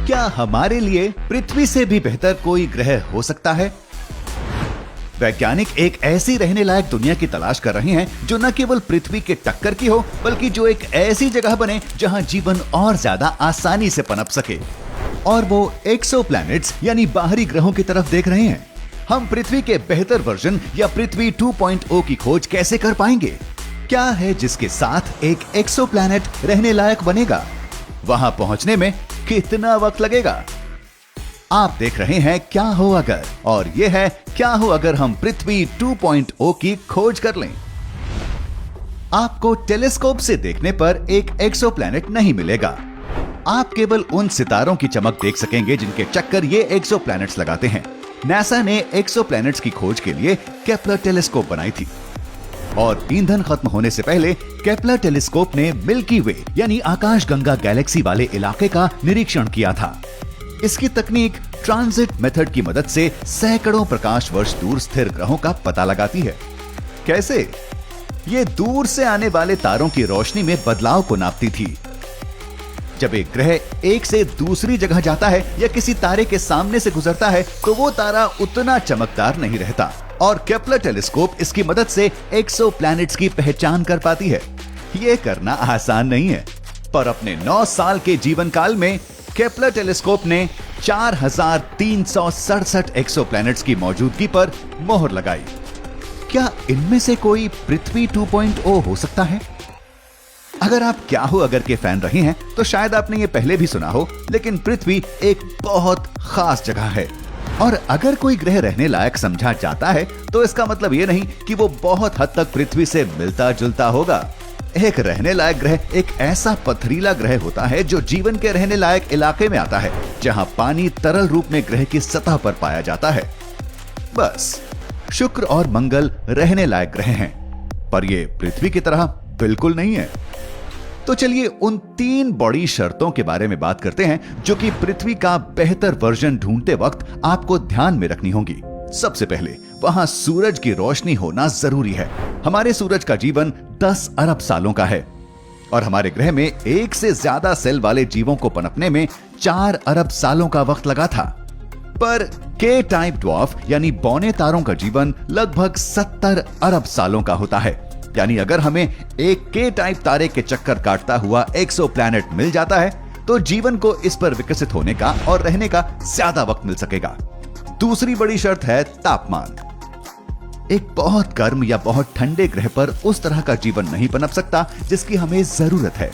क्या हमारे लिए पृथ्वी से भी बेहतर कोई ग्रह हो सकता है? वैज्ञानिक एक ऐसी रहने लायक दुनिया की तलाश कर रहे हैं जो न केवल पृथ्वी के टक्कर की हो, बल्कि जो एक ऐसी जगह बने जहां जीवन और ज्यादा आसानी से पनप सके। और वो एक्सोप्लैनेट्स यानी बाहरी ग्रहों की तरफ देख रहे हैं। हम पृथ्वी के बेहतर वर्जन या पृथ्वी 2.0 की खोज कैसे कर पाएंगे? क्या है जिसके साथ एक एक्सोप्लैनेट रहने लायक बनेगा? वहां पहुंचने में कितना वक्त लगेगा? आप देख रहे हैं क्या हो अगर, और ये है क्या हो अगर हम पृथ्वी 2.0 की खोज कर लें। आपको टेलीस्कोप से देखने पर एक एक्सोप्लैनेट नहीं मिलेगा। आप केवल उन सितारों की चमक देख सकेंगे जिनके चक्कर ये एक्सोप्लैनेट्स लगाते हैं। नासा ने एक्सोप्लैनेट्स की खोज के लिए केपलर टेलीस्कोप बनाई थी, और ईंधन खत्म होने से पहले केपलर टेलीस्कोप ने मिल्की वे यानी आकाशगंगा गैलेक्सी वाले इलाके का निरीक्षण किया था। इसकी तकनीक ट्रांजिट मेथड की मदद से सैकड़ों प्रकाश वर्ष दूर स्थिर ग्रहों का पता लगाती है। कैसे? ये दूर से आने वाले तारों की रोशनी में बदलाव को नापती थी। जब एक ग्रह एक से दूसरी जगह जाता है या किसी तारे के सामने से गुजरता है तो वो तारा उतना चमकदार नहीं रहता, और केपलर टेलीस्कोप इसकी मदद से एक्सोप्लैनेट्स की पहचान कर पाती है। ये करना आसान नहीं है, पर अपने 9 साल के जीवन काल में केपलर टेलीस्कोप ने 4367 एक्सोप्लैनेट्स की मौजूदगी पर मोहर लगाई। क्या इनमें से कोई पृथ्वी 2.0 हो सकता है? अगर आप क्या हो अगर के फैन रहे हैं तो शायद आपने ये पहले भी सुना हो, लेकिन पृथ्वी एक बहुत खास जगह है, और अगर कोई ग्रह रहने लायक समझा जाता है तो इसका मतलब ये नहीं कि वो बहुत हद तक पृथ्वी से मिलता जुलता होगा। एक रहने लायक ग्रह एक ऐसा पथरीला ग्रह होता है जो जीवन के रहने लायक इलाके में आता है, जहां पानी तरल रूप में ग्रह की सतह पर पाया जाता है। बस शुक्र और मंगल रहने लायक ग्रह हैं, पर ये पृथ्वी की तरह बिल्कुल नहीं है। तो चलिए उन 3 बड़ी शर्तों के बारे में बात करते हैं जो कि पृथ्वी का बेहतर वर्जन ढूंढते वक्त आपको ध्यान में रखनी होगी। सबसे पहले, वहां सूरज की रोशनी होना जरूरी है। हमारे सूरज का जीवन 10 अरब सालों का है, और हमारे ग्रह में एक से ज्यादा सेल वाले जीवों को पनपने में 4 अरब सालों का वक्त लगा था। पर के टाइप ड्वार्फ यानी बौने तारों का जीवन लगभग 70 अरब सालों का होता है। यानी अगर हमें एक के टाइप तारे के चक्कर काटता हुआ एक्सोप्लैनेट मिल जाता है तो जीवन को इस पर विकसित होने का और रहने का ज्यादा वक्त मिल सकेगा। दूसरी बड़ी शर्त है तापमान। एक बहुत गर्म या बहुत ठंडे ग्रह पर उस तरह का जीवन नहीं पनप सकता जिसकी हमें जरूरत है।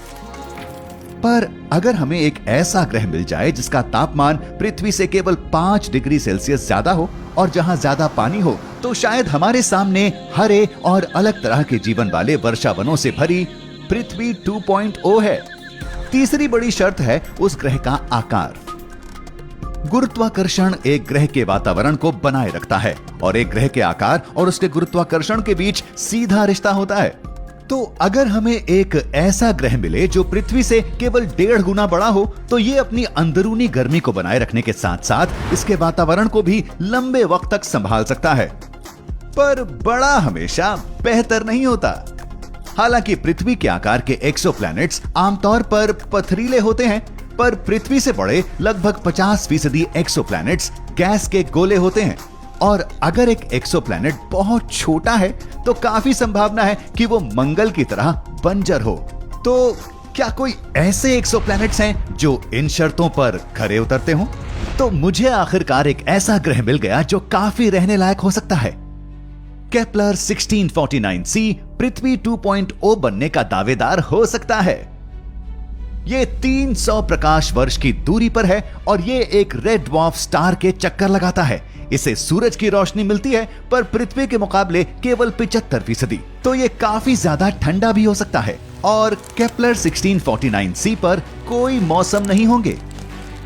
पर अगर हमें एक ऐसा ग्रह मिल जाए जिसका तापमान पृथ्वी से केवल 5 डिग्री सेल्सियस ज्यादा हो और जहां ज्यादा पानी हो, तो शायद हमारे सामने हरे और अलग तरह के जीवन वाले वर्षावनों से भरी पृथ्वी 2.0 है। तीसरी बड़ी शर्त है उस ग्रह का आकार। गुरुत्वाकर्षण एक ग्रह के वातावरण को बनाए रखता है, और एक ग्रह के आकार और उसके गुरुत्वाकर्षण के बीच सीधा रिश्ता होता है। तो अगर हमें एक ऐसा ग्रह मिले जो पृथ्वी से केवल 1.5 गुना बड़ा हो, तो ये अपनी अंदरूनी गर्मी को बनाए रखने के साथ साथ इसके वातावरण को भी लंबे वक्त तक संभाल सकता है। पर बड़ा हमेशा बेहतर नहीं होता। हालांकि पृथ्वी के आकार के एक्सोप्लैनेट्स आमतौर पर पथरीले होते हैं, पर पृथ्वी से बड़े लगभग 50% एक्सोप्लैनेट्स गैस के गोले होते हैं। और अगर एक एक्सोप्लैनेट बहुत छोटा है तो काफी संभावना है कि वो मंगल की तरह बंजर हो। तो क्या कोई ऐसे एक्सोप्लैनेट्स हैं जो इन शर्तों पर खरे उतरते हों? तो मुझे आखिरकार एक ऐसा ग्रह मिल गया जो काफी रहने लायक हो सकता है। केपलर 1649c पृथ्वी 2.0 बनने का दावेदार हो सकता है। ये 300 प्रकाश वर्ष की दूरी पर है और ये एक रेड ड्वार्फ स्टार के चक्कर लगाता है। इसे सूरज की रोशनी मिलती है, पर पृथ्वी के मुकाबले केवल 75%। तो ये काफी ज्यादा ठंडा भी हो सकता है, और केपलर 1649c पर कोई मौसम नहीं होंगे।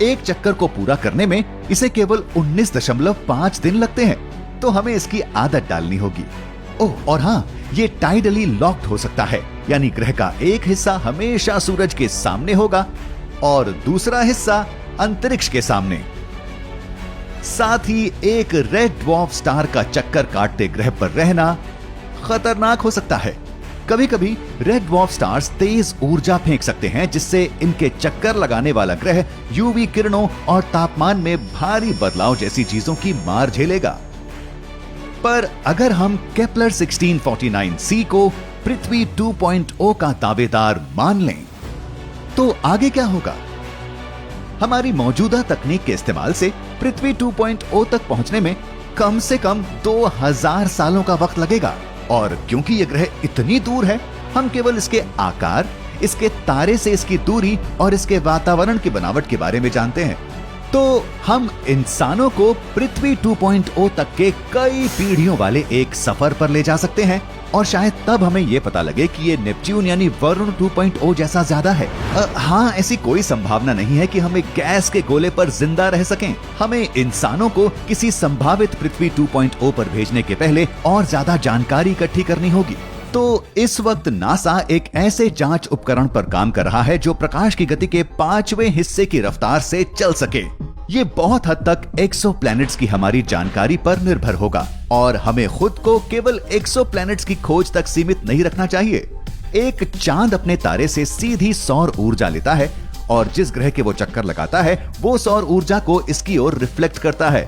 एक चक्कर को पूरा करने में इसे केवल 19.5 दिन लगते हैं, तो हमें इसकी आदत डालनी होगी। ओह, और हाँ, ये टाइडली लॉक्ड हो सकता है, यानी ग्रह का एक हिस्सा हमेशा सूरज के सामने होगा और दूसरा हिस्सा अंतरिक्ष के सामने। साथ ही एक रेड ड्वार्फ स्टार का चक्कर काटते ग्रह पर रहना खतरनाक हो सकता है। कभी कभी रेड ड्वार्फ स्टार्स तेज ऊर्जा फेंक सकते हैं, जिससे इनके चक्कर लगाने वाला ग्रह यूवी किरणों और तापमान में भारी बदलाव जैसी चीजों की मार झेलेगा। पर अगर हम केपलर 1649c को पृथ्वी 2.0 का दावेदार मान लें, तो आगे क्या होगा? हमारी मौजूदा तकनीक के इस्तेमाल से पृथ्वी 2.0 तक पहुंचने में कम से कम 2000 सालों का वक्त लगेगा। और क्योंकि यह ग्रह इतनी दूर है, हम केवल इसके आकार, इसके तारे से इसकी दूरी और इसके वातावरण की बनावट के बारे में जानते हैं। तो हम इंसानों को पृथ्वी 2.0 तक के कई पीढ़ियों वाले एक सफर पर ले जा सकते हैं, और शायद तब हमें यह पता लगे कि ये नेपच्यून यानी वरुण 2.0 जैसा ज्यादा है। हाँ, ऐसी कोई संभावना नहीं है कि हम एक गैस के गोले पर जिंदा रह सकें। हमें इंसानों को किसी संभावित पृथ्वी 2.0 पर भेजने के पहले और ज्यादा जानकारी इकट्ठी करनी होगी। तो इस वक्त नासा एक ऐसे जांच उपकरण पर काम कर रहा है जो प्रकाश की गति के 5वें हिस्से की रफ्तार से चल सके। ये बहुत हद तक एक्सोप्लैनेट्स की हमारी जानकारी पर निर्भर होगा, और हमें खुद को केवल एक्सोप्लैनेट्स की खोज तक सीमित नहीं रखना चाहिए। एक चांद अपने तारे से सीधी सौर ऊर्जा लेता है, और जिस ग्रह के वो चक्कर लगाता है वो सौर ऊर्जा को इसकी ओर रिफ्लेक्ट करता है।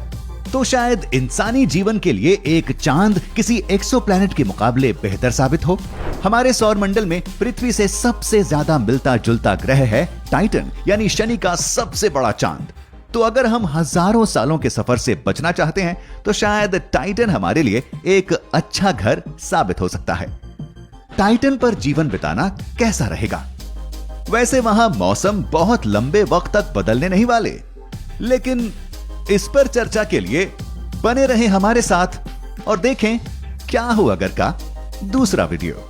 तो शायद इंसानी जीवन के लिए एक चांद किसी एक्सोप्लैनेट के मुकाबले बेहतर साबित हो। हमारे सौर मंडल में पृथ्वी से सबसे ज्यादा मिलता जुलता ग्रह है टाइटन, यानी शनि का सबसे बड़ा चांद। तो अगर हम हजारों सालों के सफर से बचना चाहते हैं, तो शायद टाइटन हमारे लिए एक अच्छा घर साबित हो सकता है। टाइटन पर जीवन बिताना कैसा रहेगा? वैसे वहां मौसम बहुत लंबे वक्त तक बदलने नहीं वाले, लेकिन इस पर चर्चा के लिए बने रहें हमारे साथ और देखें क्या हो अगर का दूसरा वीडियो।